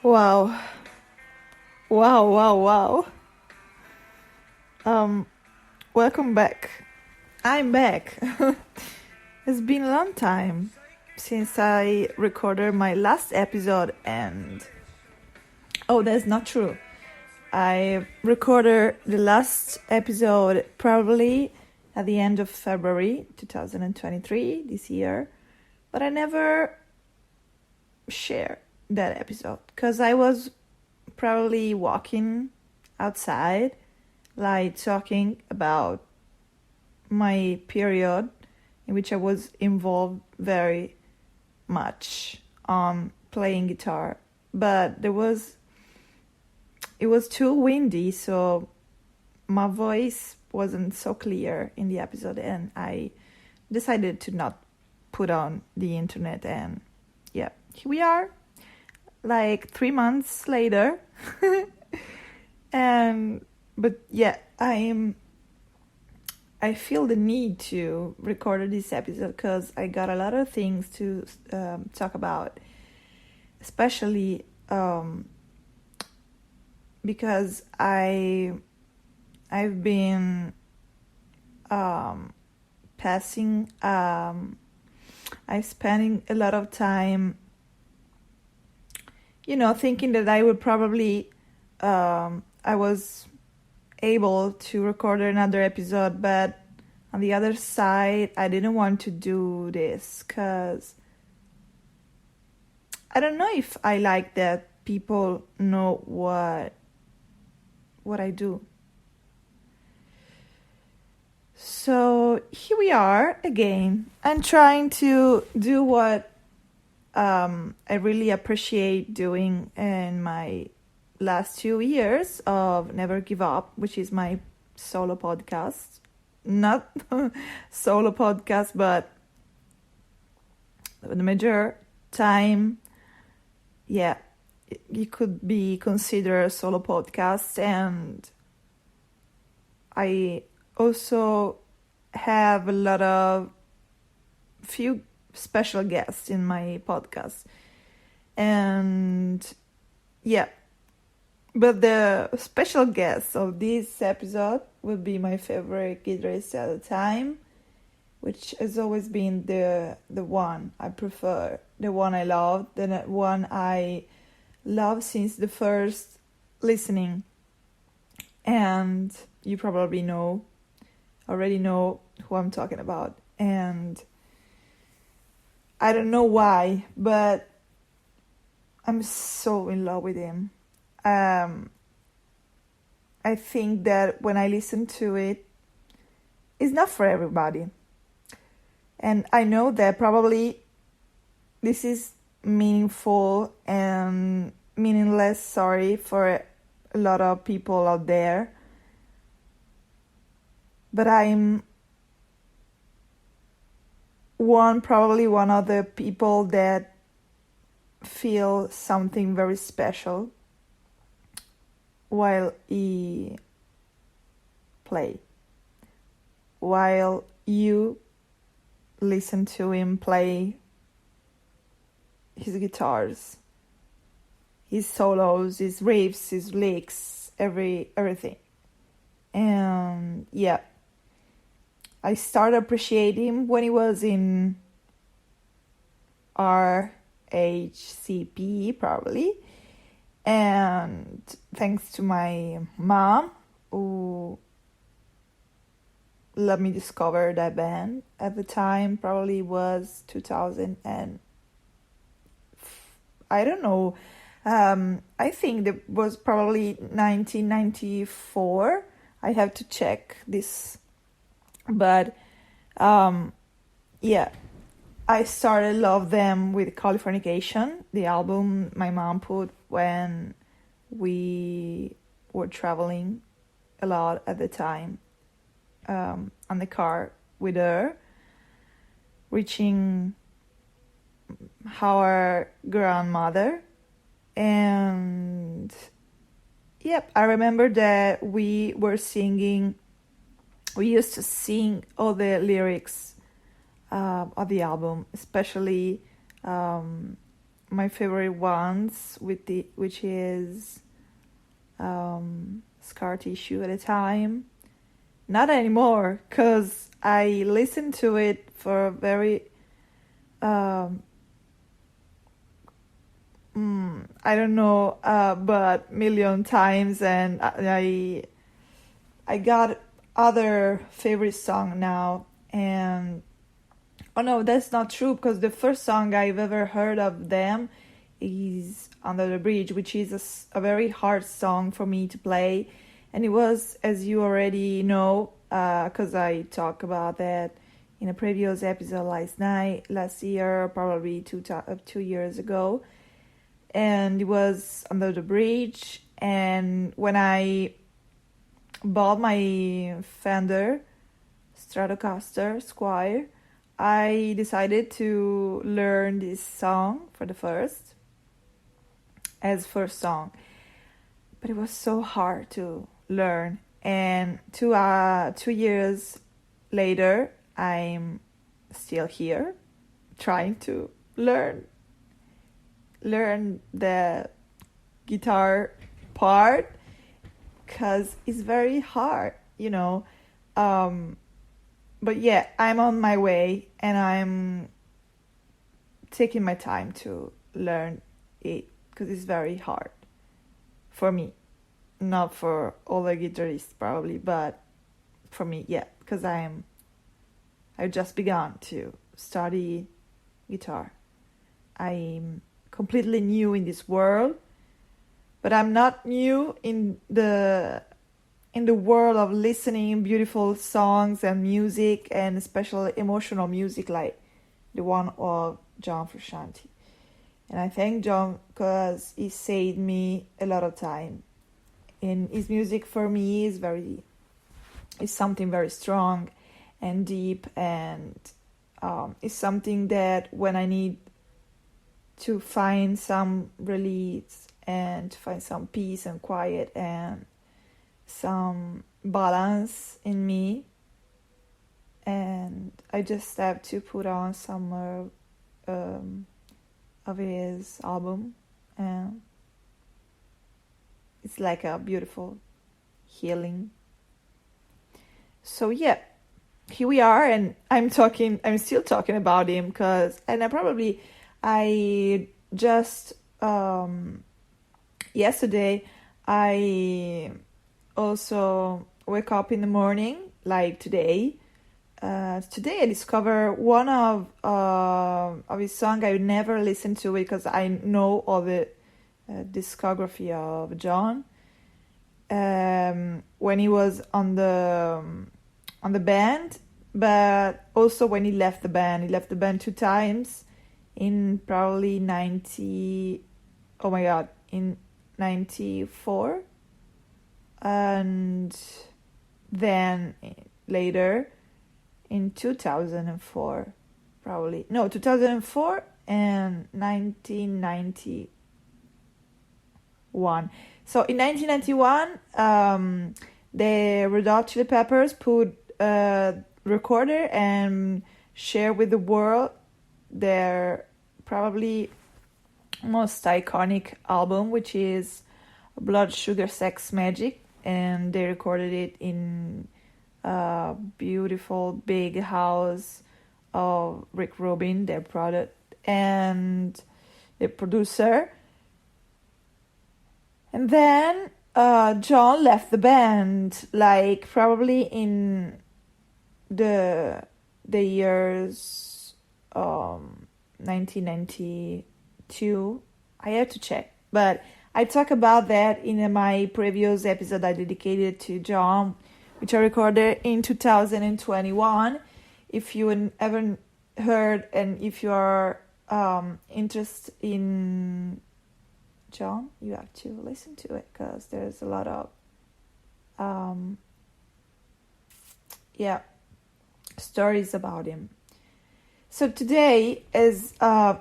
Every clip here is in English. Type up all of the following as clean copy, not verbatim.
Wow. Wow, wow, wow. Welcome back. I'm back. It's been a long time since I recorded my last episode and... Oh, that's not true. I recorded the last episode probably at the end of February 2023, this year. But I never shared that episode because I was probably walking outside, like talking about my period in which I was involved very much on playing guitar, but it was too windy, so my voice wasn't so clear in the episode, and I decided to not put on the internet. And yeah, here we are, like 3 months later. But yeah, I feel the need to record this episode because I got a lot of things to talk about, especially because I've been I'm spending a lot of time, thinking that I would probably I was able to record another episode, but on the other side, I didn't want to do this because I don't know if I like that people know what I do. So here we are again. I'm trying to do what I really appreciate doing in my last 2 years of Never Give Up, which is my solo podcast. Not solo podcast, but the major time, yeah, it could be considered a solo podcast. And I also have few special guests in my podcast. And yeah, but the special guest of this episode will be my favorite guitarist at the time, which has always been the one I prefer, the one I love, the one I love since the first listening. And you probably already know who I'm talking about. And I don't know why, but I'm so in love with him. I think that when I listen to it, it's not for everybody. And I know that probably this is meaningful and meaningless, sorry, for a lot of people out there. But I'm probably one of the people that feel something very special while he play, while you listen to him play his guitars, his solos, his riffs, his licks, everything. And yeah, I started appreciating him when he was in RHCP probably, and thanks to my mom who let me discover that band. At the time probably was 2000 and I don't know, I think it was probably 1994. I have to check this, but yeah, I started love them with Californication, the album my mom put when we were traveling a lot at the time, on the car with her, reaching our grandmother. And yep, I remember that we used to sing all the lyrics of the album, especially my favorite ones, which is Scar Tissue at a time. Not anymore, because I listened to it for a very I don't know, but million times, and I got other favorite song now. And oh no, that's not true, because the first song I've ever heard of them is Under the Bridge, which is a very hard song for me to play. And it was, as you already know, because I talked about that in a previous episode last year, probably 2 years ago. And it was Under the Bridge. And when I bought my Fender Stratocaster Squire, I decided to learn this song as first song. But it was so hard to learn. And 2 years later, I'm still here trying to learn the guitar part, because it's very hard, but yeah, I'm on my way, and I'm taking my time to learn it, because it's very hard for me, not for all the guitarists probably, but for me, yeah, because I've just begun to study guitar. I'm completely new in this world, but I'm not new in the world of listening beautiful songs and music, and especially emotional music like the one of John Frusciante. And I thank John because he saved me a lot of time. And his music for me is something very strong and deep, and it's something that when I need to find some release and to find some peace and quiet and some balance in me, and I just have to put on some of his album, and it's like a beautiful healing. So yeah, here we are, and I'm still talking about him, I just yesterday I also wake up in the morning, like today. Today I discovered one of his song. I never listened to it because I know all the discography of John, when he was on the band, but also when he left the band. He left the band 2 times in probably 90, oh my God, in 94, and then later in 2004, probably. No, 2004 and 1991. So in 1991, the Red Hot Chili Peppers put a recorder and share with the world their probably most iconic album, which is Blood, Sugar, Sex, Magic, and they recorded it in a beautiful big house of Rick Rubin, their product, and the producer. And then John left the band, like probably in the years 1992. I had to check, but I talk about that in my previous episode I dedicated to John, which I recorded in 2021. If you haven't heard, and if you are interested in John, you have to listen to it, because there's a lot of stories about him. So today is so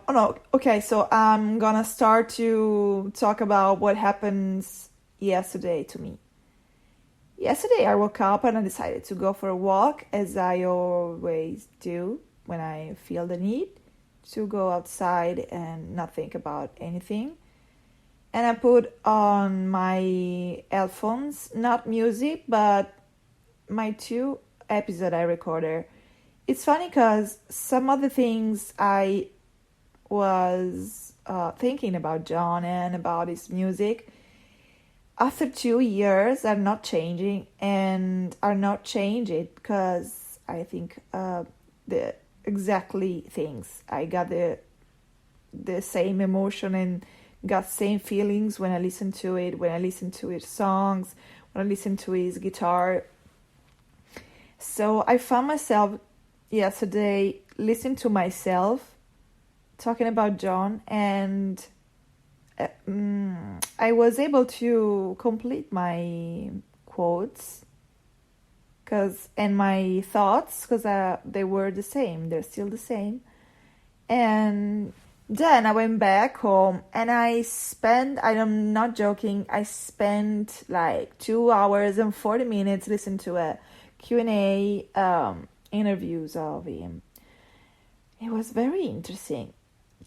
I'm gonna start to talk about what happens yesterday to me. Yesterday I woke up and I decided to go for a walk, as I always do when I feel the need to go outside and not think about anything. And I put on my headphones, not music, but my 2 episodes I recorded. It's funny because some of the things I was thinking about John and about his music, after 2 years, are not changing, and are not changing because I think the exactly things. I got the same emotion and got same feelings when I listen to it, when I listen to his songs, when I listen to his guitar. So I found myself yesterday listening to myself talking about John, and I was able to complete my quotes and my thoughts, because they were the same. They're still the same. And then I went back home and I'm not joking, I spent like 2 hours and 40 minutes listening to a Q&A interviews of him. It was very interesting.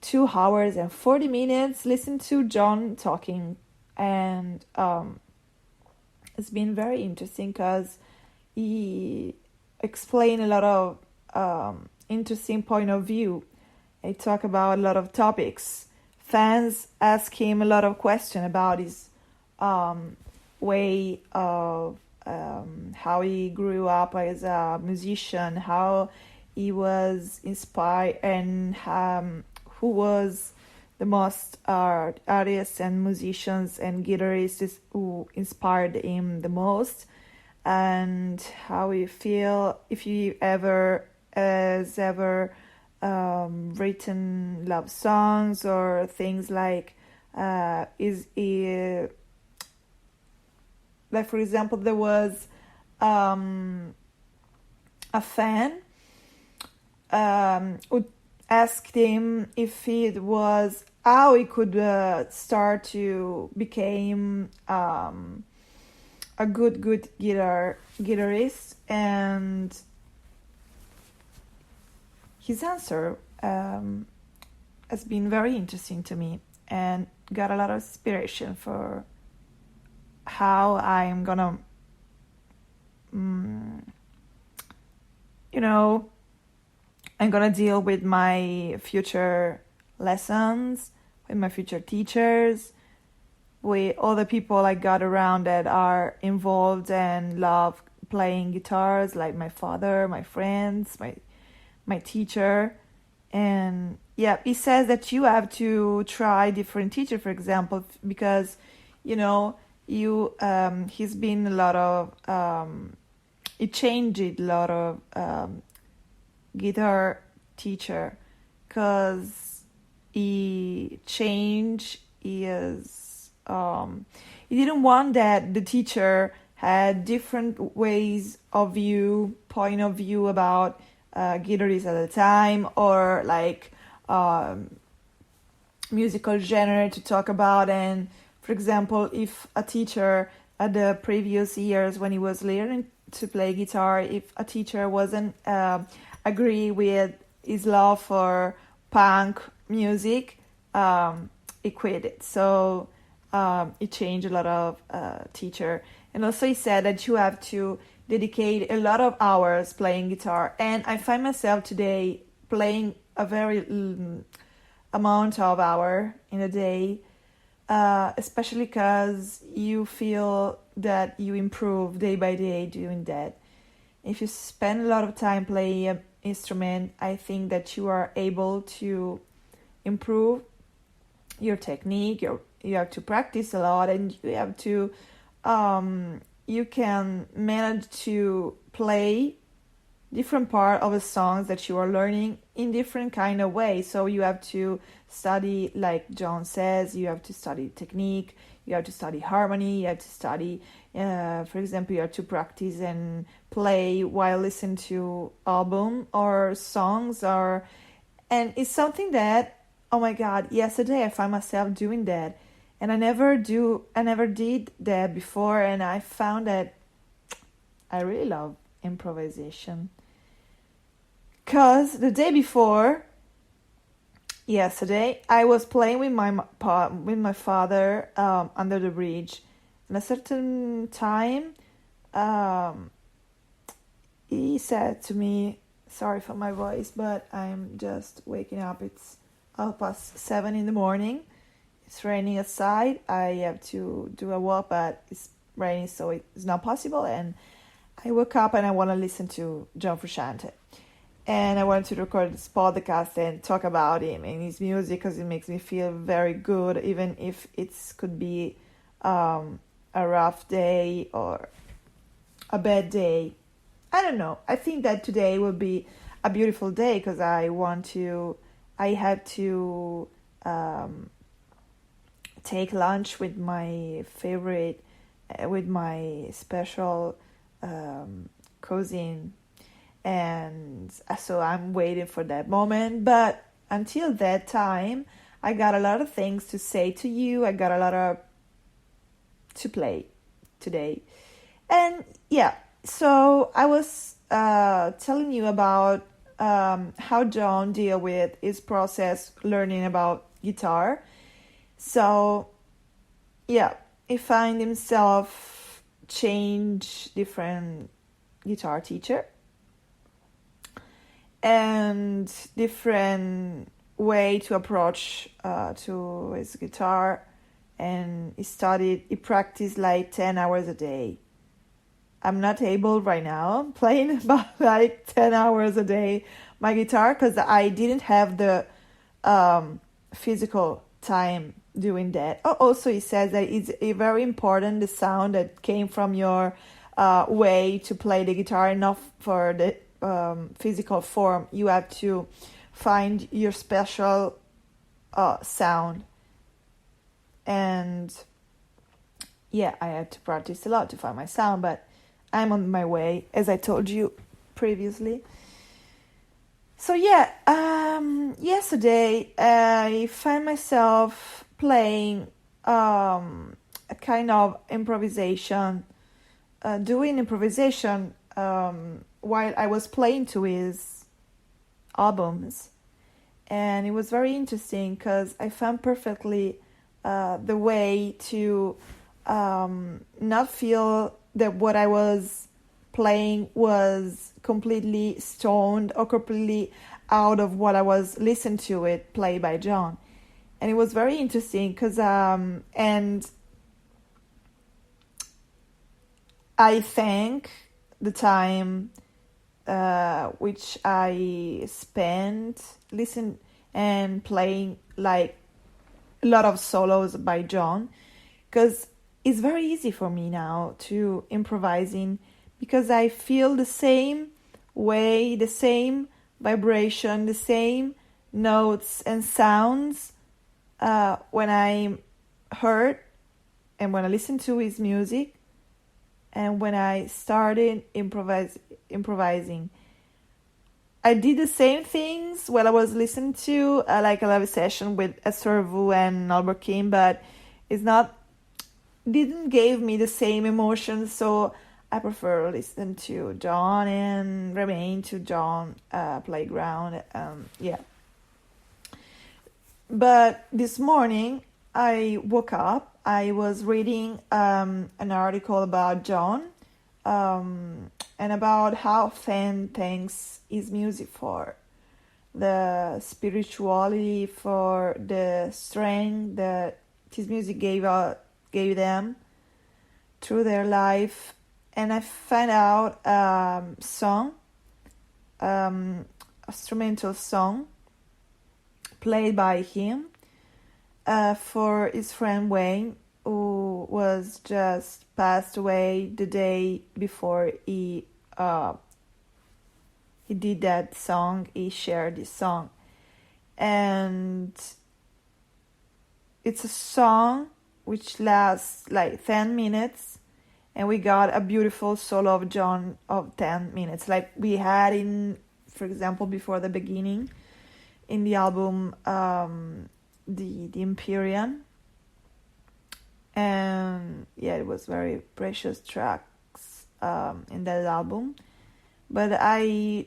2 hours and 40 minutes listen to John talking, and it's been very interesting because he explained a lot of interesting point of view. He talked about a lot of topics. Fans ask him a lot of questions about his way of how he grew up as a musician, how he was inspired, and who was the most artists and musicians and guitarists who inspired him the most, and how he feel, if he has ever written love songs or things like is he, like for example, there was a fan who asked him if it was how he could start to become a good guitarist, and his answer has been very interesting to me and got a lot of inspiration for how I'm gonna, I'm gonna deal with my future lessons, with my future teachers, with all the people I got around that are involved and love playing guitars, like my father, my friends, my teacher. And yeah, he says that you have to try different teacher, for example, because you he's been a lot of he changed a lot of guitar teacher, because he changed his he didn't want that the teacher had different ways of point of view about guitarists at the time, or like musical genre to talk about. And for example, if a teacher at the previous years when he was learning to play guitar, if a teacher wasn't agree with his love for punk music, he quit it. So he changed a lot of teacher. And also he said that you have to dedicate a lot of hours playing guitar. And I find myself today playing a very amount of hour in a day, especially because you feel that you improve day by day doing that. If you spend a lot of time playing an instrument, I think that you are able to improve your technique. You have to practice a lot, and you have to you can manage to play different part of the songs that you are learning in different kind of ways. So you have to study, like John says, you have to study technique, you have to study harmony, you have to study, for example, you have to practice and play while listening to album or songs, and it's something that, oh my God, yesterday I found myself doing that, and I never did that before, and I found that I really love improvisation. Because the day before, yesterday, I was playing with my father under the bridge. And a certain time, he said to me, sorry for my voice, but I'm just waking up. It's 7:30 in the morning. It's raining outside. I have to do a walk, but it's raining, so it's not possible. And I woke up and I want to listen to John Frusciante. And I wanted to record this podcast and talk about him and his music, because it makes me feel very good, even if it could be a rough day or a bad day. I don't know. I think that today will be a beautiful day, because I had to take lunch with my favorite, with my special cousin. And so I'm waiting for that moment. But until that time, I got a lot of things to say to you. I got a lot to play today. And yeah, so I was telling you about how John deal with his process learning about guitar. So yeah, he find himself change different guitar teacher and different way to approach to his guitar, and he practiced like 10 hours a day. I'm not able right now playing about like 10 hours a day my guitar, because I didn't have the physical time doing that. Oh, also he says that it's very important, the sound that came from your way to play the guitar, enough for the physical form. You have to find your special sound. And yeah, I had to practice a lot to find my sound, but I'm on my way, as I told you previously. So yeah, yesterday I found myself playing a kind of improvisation, doing improvisation while I was playing to his albums. And it was very interesting, because I found perfectly the way to not feel that what I was playing was completely stoned or completely out of what I was listening to it played by John. And it was very interesting, because and I thank the time which I spent listening and playing like a lot of solos by John, because it's very easy for me now to improvising because I feel the same way, the same vibration, the same notes and sounds when I heard and when I listened to his music and when I started improvising. I did the same things while I was listening to like a live session with Esther Vu and Albert King, but it's not didn't give me the same emotions, so I prefer listen to John and remain to John Playground. Yeah. But this morning I woke up. I was reading an article about John and about how Fonte thanks his music for the spirituality, for the strength that his music gave them through their life. And I found out song, instrumental song played by him for his friend Wayne, who was just passed away the day before he did that song. He shared this song, and it's a song which lasts like 10 minutes, and we got a beautiful solo of John of 10 minutes, like we had in, for example, before the beginning in the album the Empyrean. And yeah, it was very precious tracks in that album. But I'm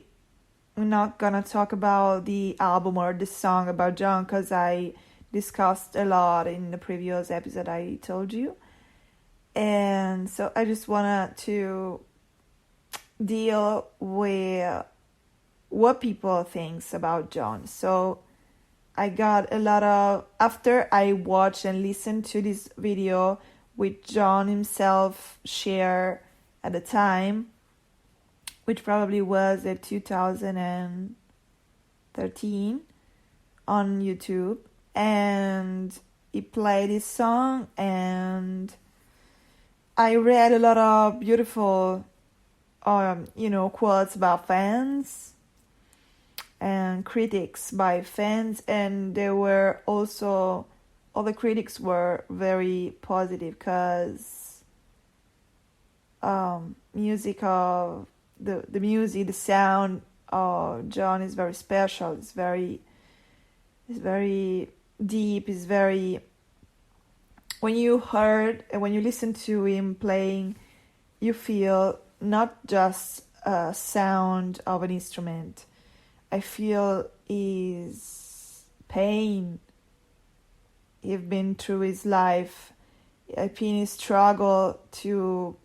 not gonna talk about the album or the song about John, because I discussed a lot in the previous episode I told you. And so I just wanted to deal with what people think about John. So I got a lot of, after I watched and listened to this video with John himself share at the time, which probably was in 2013 on YouTube, and he played his song, and I read a lot of beautiful quotes about fans and critics by fans, and there were also, all the critics were very positive, because music of the music, the sound of John is very special. It's very deep. It's very, when you heard and when you listen to him playing, you feel not just a sound of an instrument. I feel his pain he's been through his life. I feel his struggle to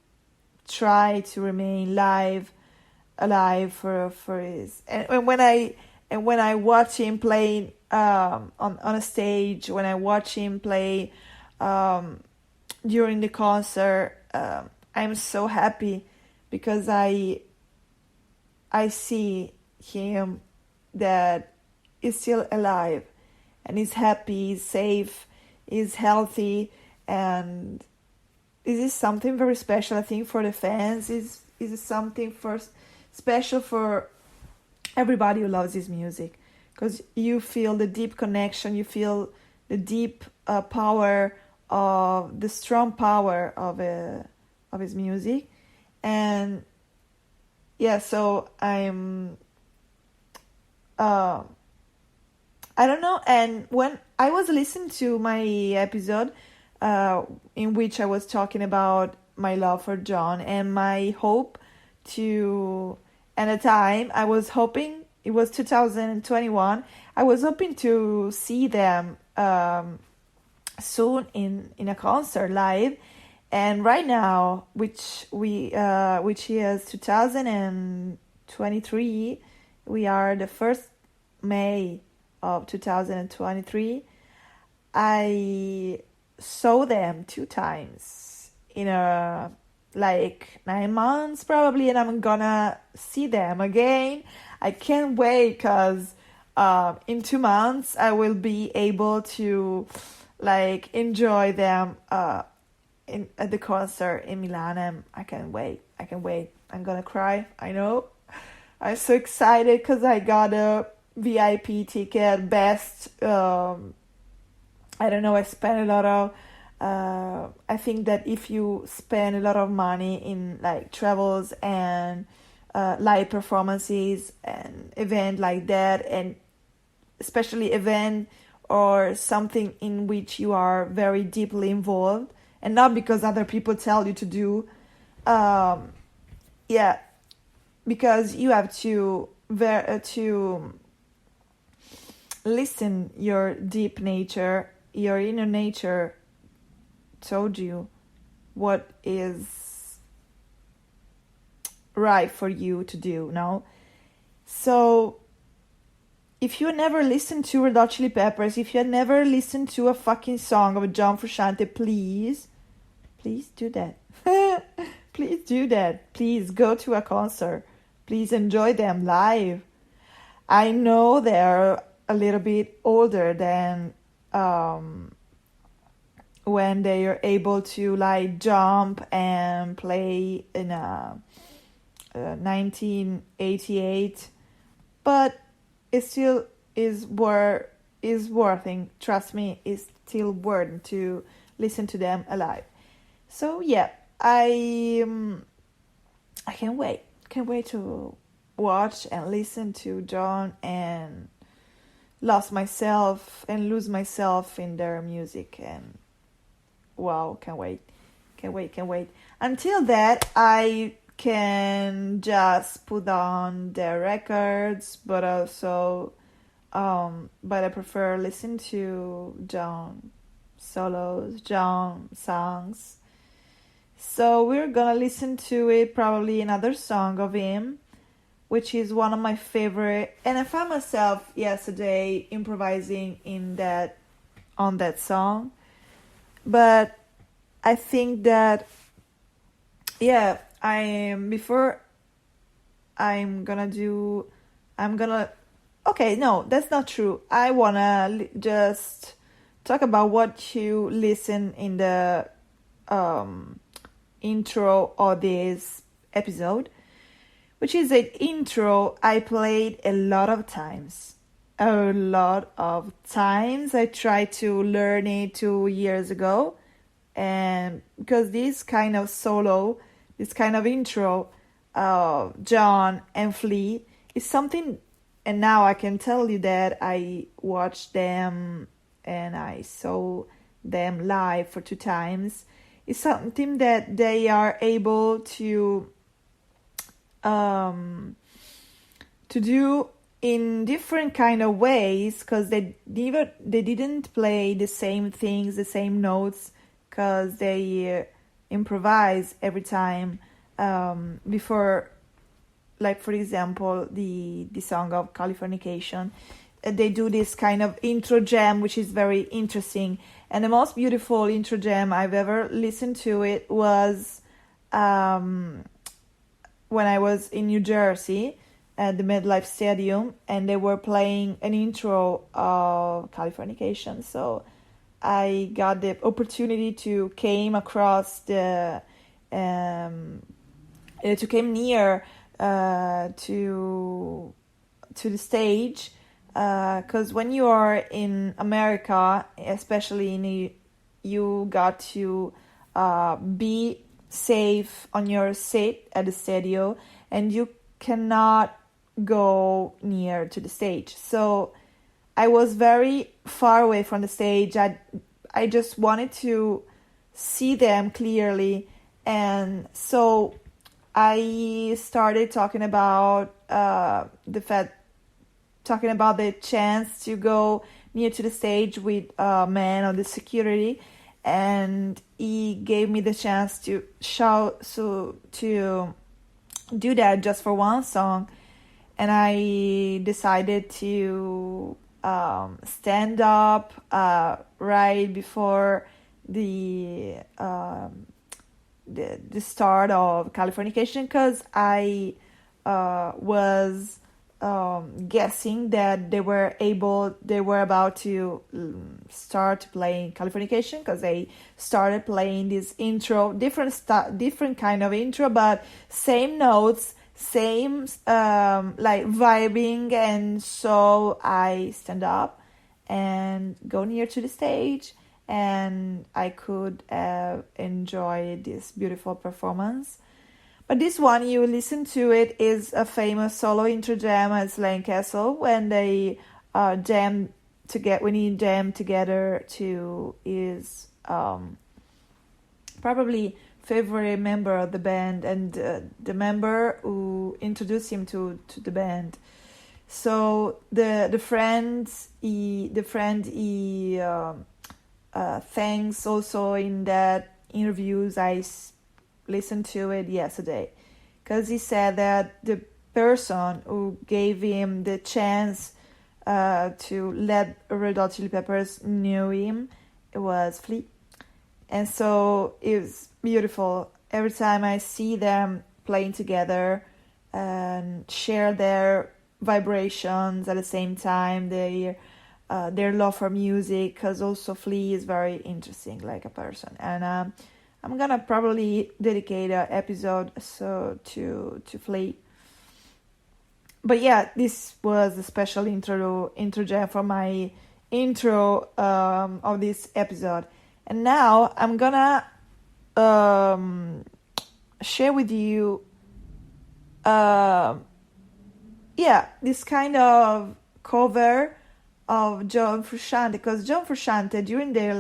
try to remain alive for his, and when I watch him playing on a stage, when I watch him play during the concert, I'm so happy, because I see him that is still alive and is happy, is safe, is healthy, and this is something very special, I think, for the fans. Is something special for everybody who loves his music, because you feel the deep connection, you feel the deep power of the strong power of his music. And yeah, so I'm I don't know. And when I was listening to my episode in which I was talking about my love for John and my hope to, at the time I was hoping, it was 2021, I was hoping to see them soon in a concert live. And right now, which is 2023, we are the 1st May of 2023. I saw them 2 times in a 9 months probably, and I'm gonna see them again. I can't wait, because in 2 months I will be able to enjoy them at the concert in Milan, and I can't wait. I can wait. I'm gonna cry. I know. I'm so excited because I got a VIP ticket. Best. I don't know. I spent a lot of. I think that if you spend a lot of money in like travels and live performances and event like that, and especially event or something in which you are very deeply involved, and not because other people tell you to do, yeah, because you have to listen your deep nature, your inner nature told you what is right for you to do, no? So if you never listened to Red Hot Chili Peppers, if you never listened to a fucking song of John Frusciante, please do that. Please do that. Please go to a concert. Please enjoy them live. I know they're a little bit older than when they are able to like jump and play in a 1988, but it still is worthing. Trust me, it's still worth to listen to them alive. So yeah, I can't wait. Can't wait to watch and listen to John and lose myself in their music. And wow, can't wait. Until that, I can just put on their records, but also but I prefer listen to John solos, John songs. So we're gonna listen to it, probably another song of him, which is one of my favorite, and I found myself yesterday improvising on that song. But I think that okay, no, that's not true. I wanna just talk about what you listen in the intro of this episode, which is an intro I played a lot of times. I tried to learn it 2 years ago, and because this kind of intro, John and Flea is something, and now I can tell you that I watched them and I saw them live for 2 times. It's something that they are able to do in different kind of ways, because they didn't play the same things, the same notes, because they improvise every time. Before, like for example, the song of Californication, they do this kind of intro jam, which is very interesting. And the most beautiful intro jam I've ever listened to it was when I was in New Jersey at the MetLife Stadium, and they were playing an intro of Californication. So I got the opportunity to came across to came near to the stage, because when you are in America, especially you got to be safe on your seat at the stadium, and you cannot go near to the stage. So I was very far away from the stage. I just wanted to see them clearly, and so I started talking about the chance to go near to the stage with a man on the security, and he gave me the chance to do that just for one song. And I decided to stand up right before the start of Californication, because I was guessing that they were about to start playing Californication, because they started playing this intro, different kind of intro, but same notes, same like vibing. And so I stand up and go near to the stage, and I could enjoy this beautiful performance. But this one, you listen to it, is a famous solo intro jam at Slane Castle, when they jam together. When he jam together to his probably favorite member of the band, and the member who introduced him to the band. So the friend he thanks also in that interviews. I listened to it yesterday, because he said that the person who gave him the chance to let Red Hot Chili Peppers knew him, it was Flea. And so it was beautiful. Every time I see them playing together and share their vibrations at the same time, their love for music, because also Flea is very interesting, like a person. And I'm gonna probably dedicate an episode to Flea. But yeah, this was a special intro jam for my intro of this episode. And now I'm gonna share with you this kind of cover of John Frusciante, because John Frusciante during their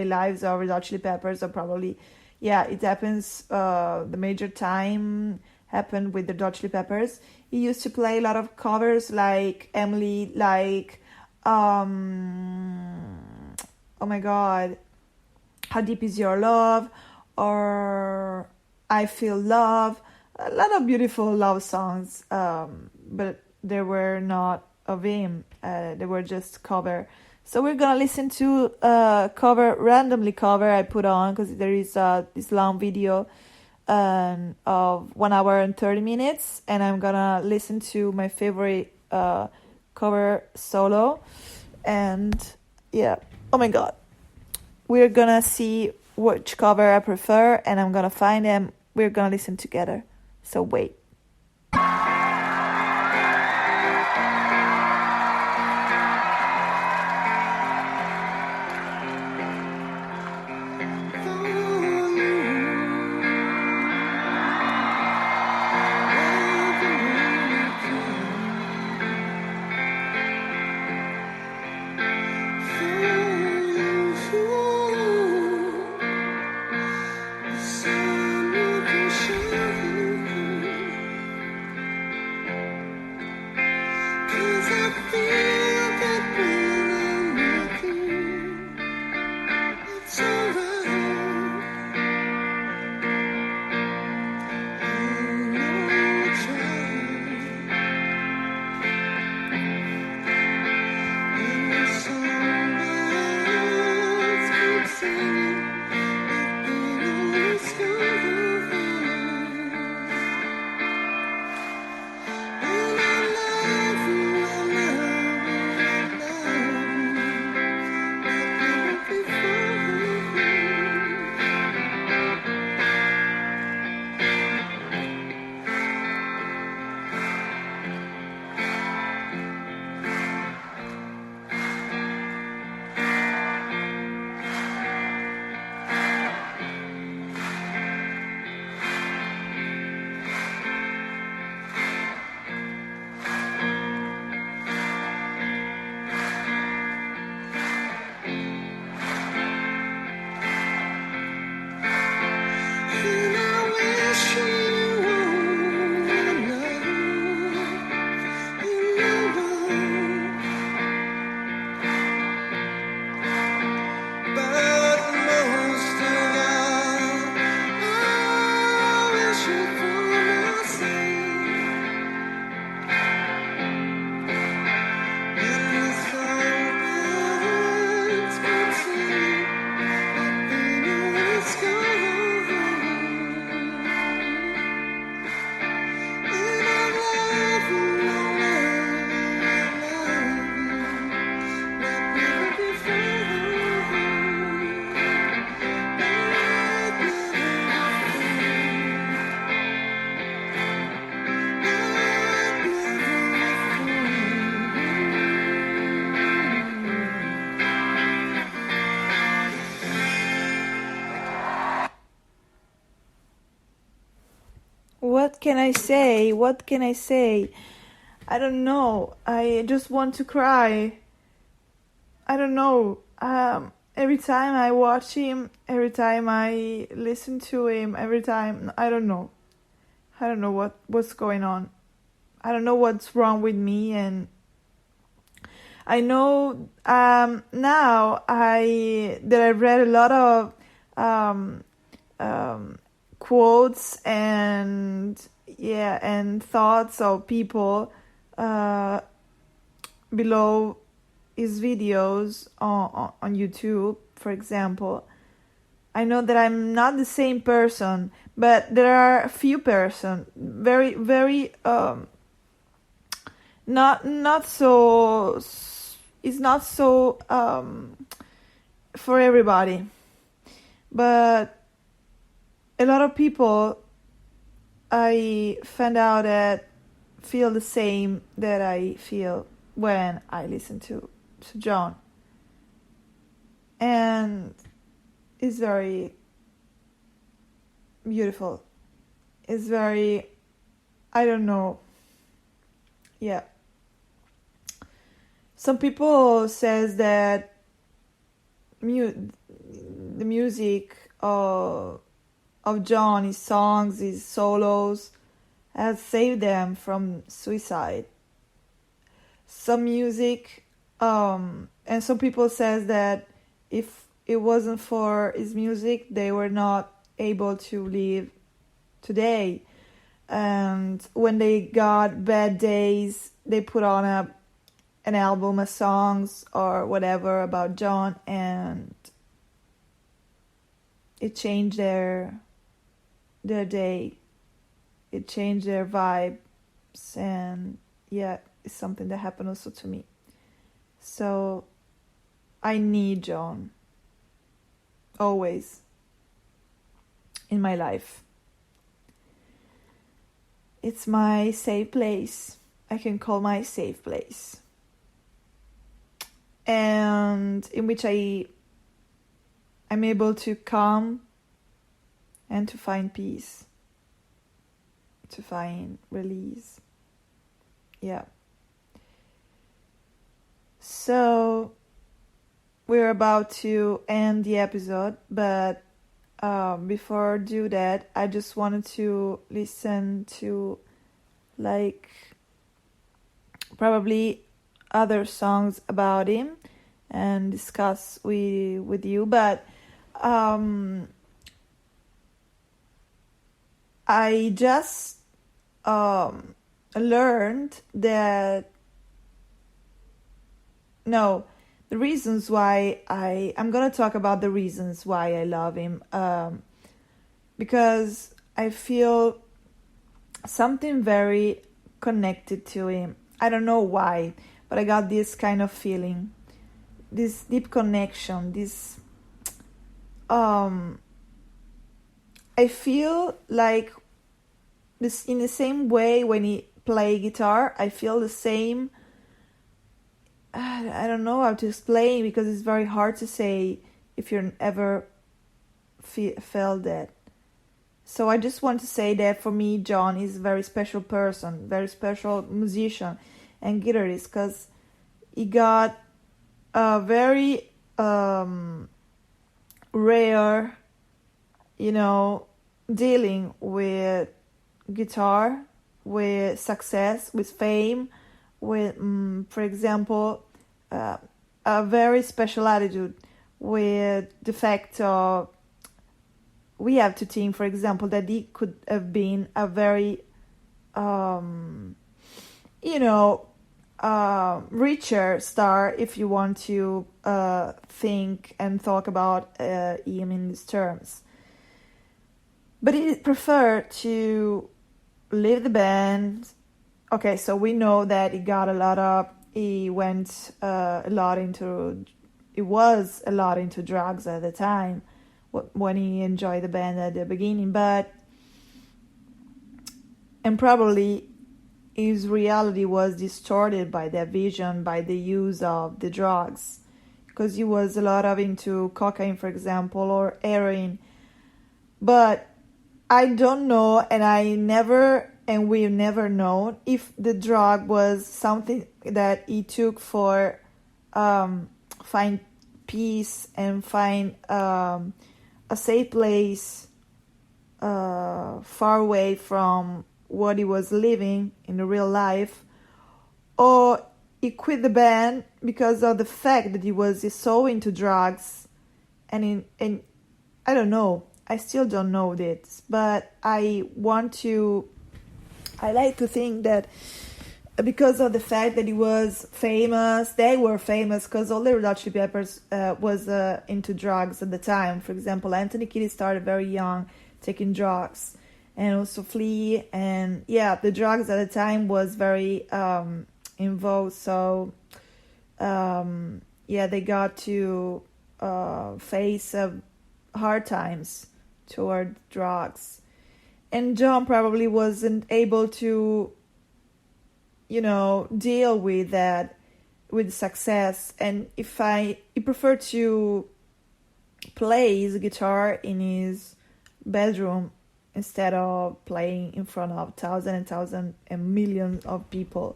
lives of Red Hot Chili Peppers, or probably it happens, the major time happened with the Red Hot Chili Peppers. He used to play a lot of covers, like Emily, like oh my god, How Deep Is Your Love, or I Feel Love, a lot of beautiful love songs, but they were not of him. They were just cover. So we're gonna listen to randomly cover I put on, because there is this long video of 1 hour and 30 minutes, and I'm gonna listen to my favorite cover solo. And oh my god, we're gonna see which cover I prefer, and I'm gonna find them. We're gonna listen together. So wait. what can I say? What can I say? I don't know. I just want to cry. I don't know. Every time I watch him, every time I listen to him, every time, I don't know. I don't know what's going on. I don't know what's wrong with me, and I know now I read a lot of quotes and thoughts of people below his videos on YouTube, for example. I know that I'm not the same person, but there are a few person very very not so, it's not so for everybody, but a lot of people I found out that feel the same that I feel when I listen to John, and it's very beautiful. It's very, I don't know. Yeah. Some people says that the music of John, his songs, his solos, has saved them from suicide. Some music, and some people says that if it wasn't for his music, they were not able to live today. And when they got bad days, they put on an album of songs or whatever about John, and it changed their day. It changed their vibes, and yeah, it's something that happened also to me. So I need John always in my life. It's my safe place. I can call my safe place. And in which I'm able to come and to find peace, to find release. Yeah. So we're about to end the episode, but before I do that, I just wanted to listen to like probably other songs about him and discuss with you, but I just learned that the reasons why I'm gonna talk about the reasons why I love him, because I feel something very connected to him. I don't know why, but I got this kind of feeling, this deep connection, this I feel like this in the same way when he play guitar. I feel the same. I don't know how to explain, because it's very hard to say if you ever felt that. So I just want to say that for me, John is a very special person, very special musician and guitarist, because he got a very rare, dealing with guitar, with success, with fame, with, for example, a very special attitude, with the fact of, we have to think, for example, that he could have been a very, richer star, if you want to think and talk about him in these terms. But he preferred to leave the band. Okay, so we know that he was a lot into drugs at the time when he enjoyed the band at the beginning, and probably his reality was distorted by that vision, by the use of the drugs, because he was a lot of into cocaine, for example, or heroin. But I don't know, and we've never known if the drug was something that he took for find peace and find a safe place far away from what he was living in the real life, or he quit the band because of the fact that he was so into drugs, and I don't know. I still don't know this, but I like to think that because of the fact that he was famous, they were famous because all the Red Hot Chili Peppers was into drugs at the time. For example, Anthony Kiedis started very young taking drugs, and also Flea, and yeah, the drugs at the time was very in vogue. So yeah, they got to face hard times toward drugs, and John probably wasn't able to deal with that, with success, and he preferred to play his guitar in his bedroom instead of playing in front of thousands and millions of people.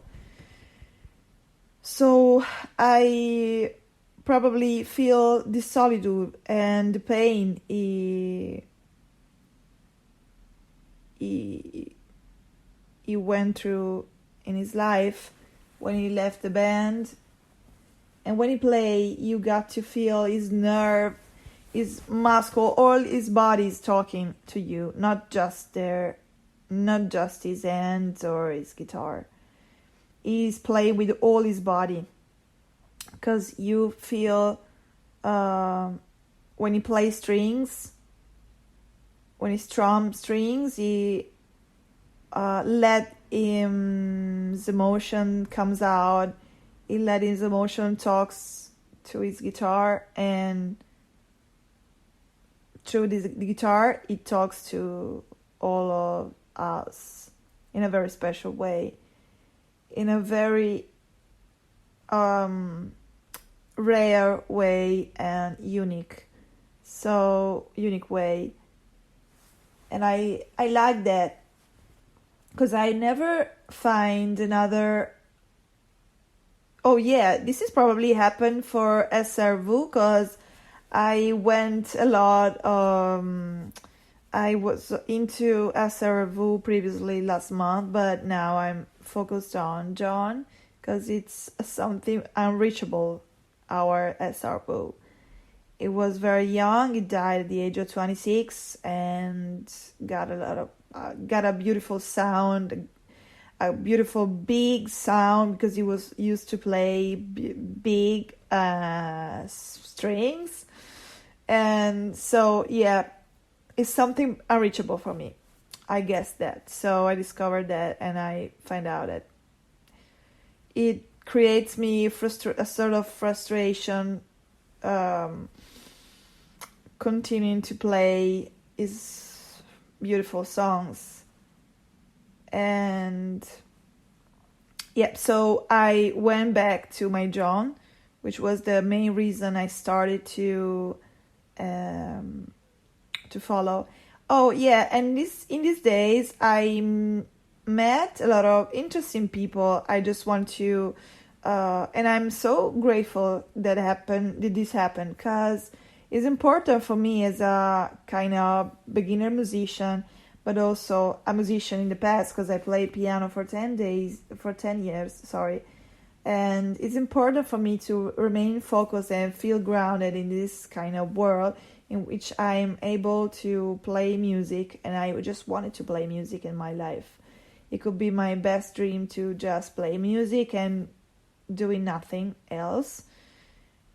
So I probably feel the solitude and the pain he went through in his life when he left the band. And when he play, you got to feel his nerve, his muscle, all his body is talking to you, not just his hands or his guitar. He's playing with all his body, because you feel when he plays strings, when he strums strings, he let his emotion comes out. He let his emotion talks to his guitar, and through the guitar, it talks to all of us in a very special way, in a very rare way and unique way. And I like that, because I never find another. Oh yeah, this is probably happened for SRV, because I went a lot. I was into SRV previously last month, but now I'm focused on John, because it's something unreachable. Our SRV. It was very young. He died at the age of 26, and got a beautiful sound, a beautiful big sound, because he was used to play big strings, and so yeah, it's something unreachable for me. I guess that. So I discovered that, and I find out that it creates me a sort of frustration, continuing to play his beautiful songs. And yeah, so I went back to my John, which was the main reason I started to follow. Oh yeah, and in these days I met a lot of interesting people. I just want to and I'm so grateful that this happened, because it's important for me as a kind of beginner musician, but also a musician in the past, because I played piano for 10 years, sorry. And it's important for me to remain focused and feel grounded in this kind of world in which I'm able to play music, and I just wanted to play music in my life. It could be my best dream to just play music and doing nothing else.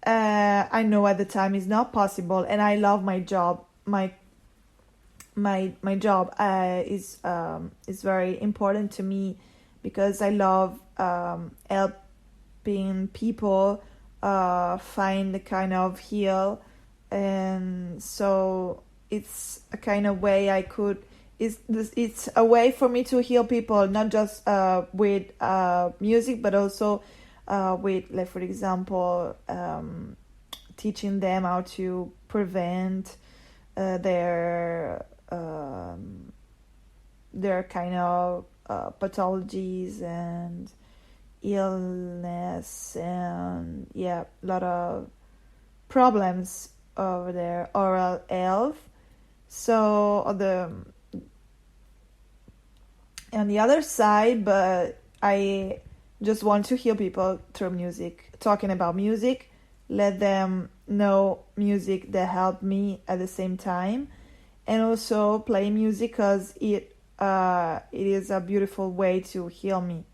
I know at the time it's not possible, and I love my job. My job is very important to me, because I love helping people find the kind of heal, and so it's a kind of way it's a way for me to heal people, not just with music, but also with, like, for example, teaching them how to prevent their their kind of pathologies and illness, and a lot of problems over their oral health. So on the other side, but I just want to heal people through music, talking about music, let them know music that helped me at the same time, and also play music because it is a beautiful way to heal me.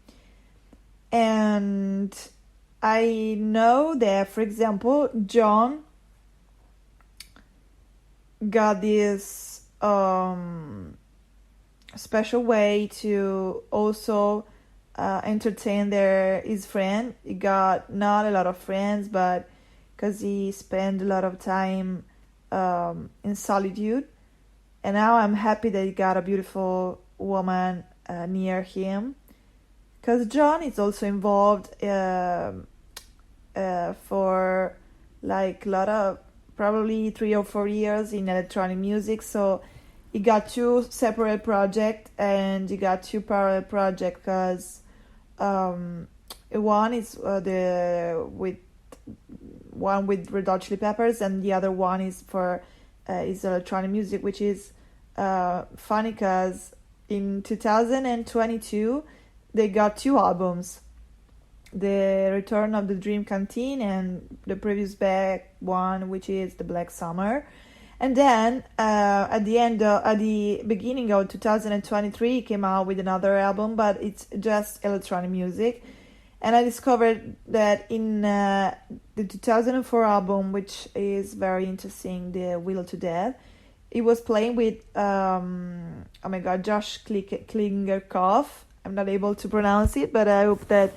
And I know that, for example, John got this special way to also entertain his friend. He got not a lot of friends, but because he spent a lot of time in solitude. And now I'm happy that he got a beautiful woman near him. Because John is also involved for like a lot of, probably 3 or 4 years in electronic music. So he got 2 separate projects and he got 2 parallel projects, because one is with Red Hot Chili Peppers, and the other one is for is electronic music, which is funny because in 2022 they got 2 albums, The Return of the Dream Canteen and the previous back one, which is The Black Summer. And then at the beginning of 2023 he came out with another album, but it's just electronic music. And I discovered that in the 2004 album, which is very interesting, The Will to Death, he was playing with Josh Klingerkopf. I'm not able to pronounce it, but I hope that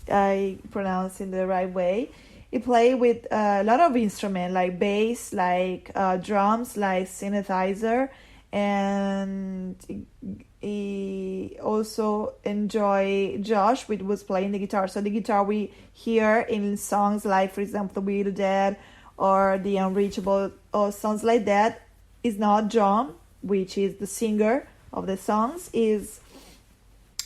I pronounce it the right way. He played with a lot of instruments like bass, like drums, like synthesizer, and he also enjoyed Josh, which was playing the guitar. So the guitar we hear in songs like, for example, The Will to Dead or The Unreachable or songs like that is not John, which is the singer of the songs, is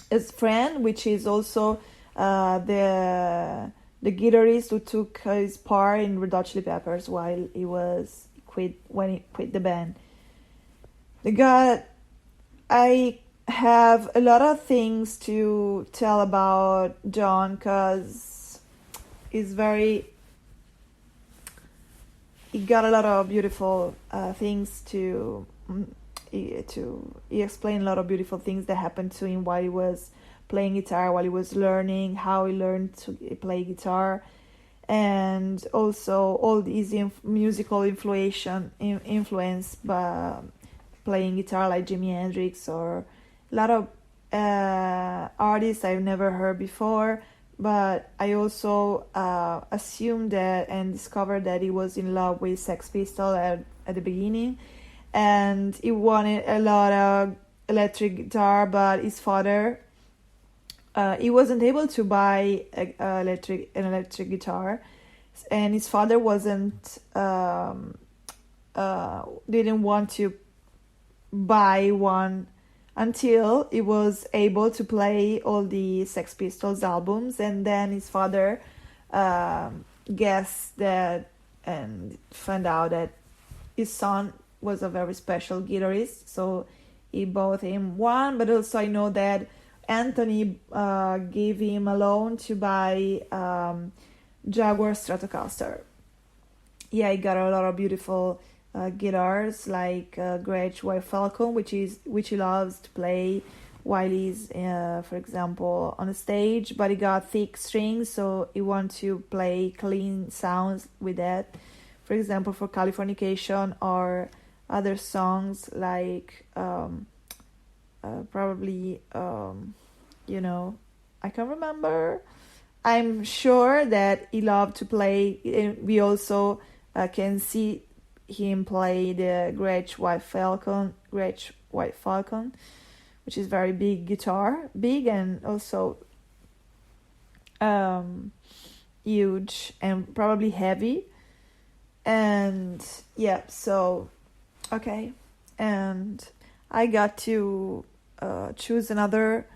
his friend, which is also the guitarist who took his part in Red Hot Chili Peppers when he quit the band. I have a lot of things to tell about John, because he got a lot of beautiful things he explained a lot of beautiful things that happened to him while he was playing guitar, while he was learning how he learned to play guitar, and also all his musical influence by playing guitar, like Jimi Hendrix or a lot of artists I've never heard before. But I also assumed that and discovered that he was in love with Sex Pistols at the beginning, and he wanted a lot of electric guitar, but his father, he wasn't able to buy an electric guitar, and his father didn't want to buy one until he was able to play all the Sex Pistols albums. And then his father guessed that and found out that his son was a very special guitarist, so he bought him one. But also I know that Anthony gave him a loan to buy Jaguar Stratocaster. Yeah, he got a lot of beautiful guitars, like Gretsch White Falcon, which he loves to play while he's, for example, on a stage. But he got thick strings, so he wants to play clean sounds with that. For example, for Californication or other songs like probably I can't remember. I'm sure that he loved to play. We also can see him play the Gretsch White Falcon, which is very big guitar, big and also huge and probably heavy. And yeah, so okay, and I got to choose another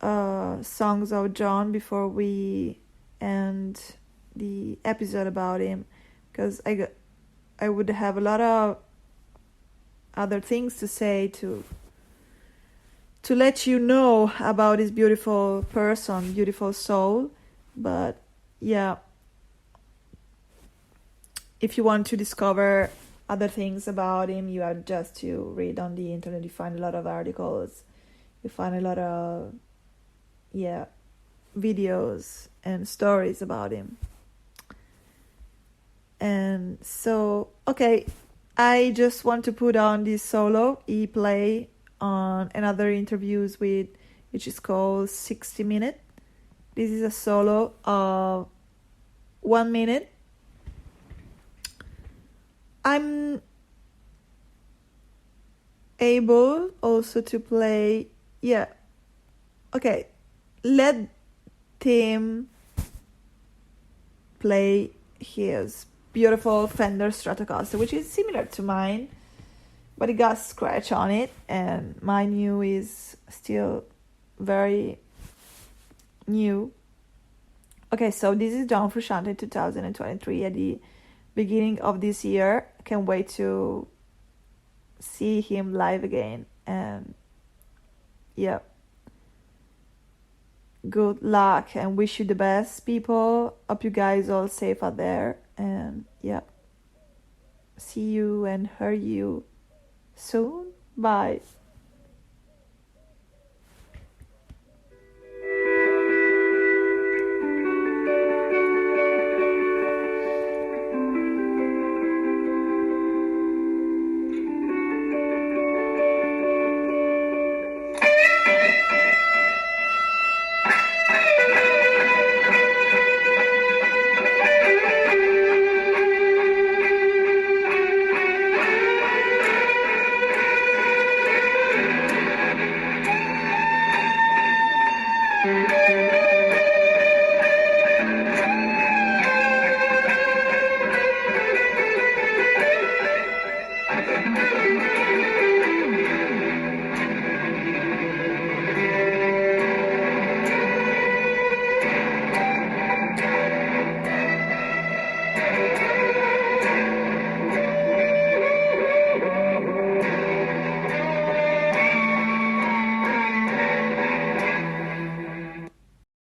songs of John before we end the episode about him, because I would have a lot of other things to say to let you know about this beautiful person, beautiful soul. But yeah, if you want to discover other things about him, you have just to read on the internet. You find a lot of articles, you find a lot of videos and stories about him. And so, okay, I just want to put on this solo he play on another interviews which is called 60 Minute. This is a solo of 1 minute. I'm able also to play, let Tim play his beautiful Fender Stratocaster, which is similar to mine, but it got scratch on it, and my new is still very new. Okay, so this is John Frusciante 2023 at the beginning of this year. I can't wait to see him live again, and good luck and wish you the best, people. Hope you guys all safe out there, and see you and hear you soon. Bye.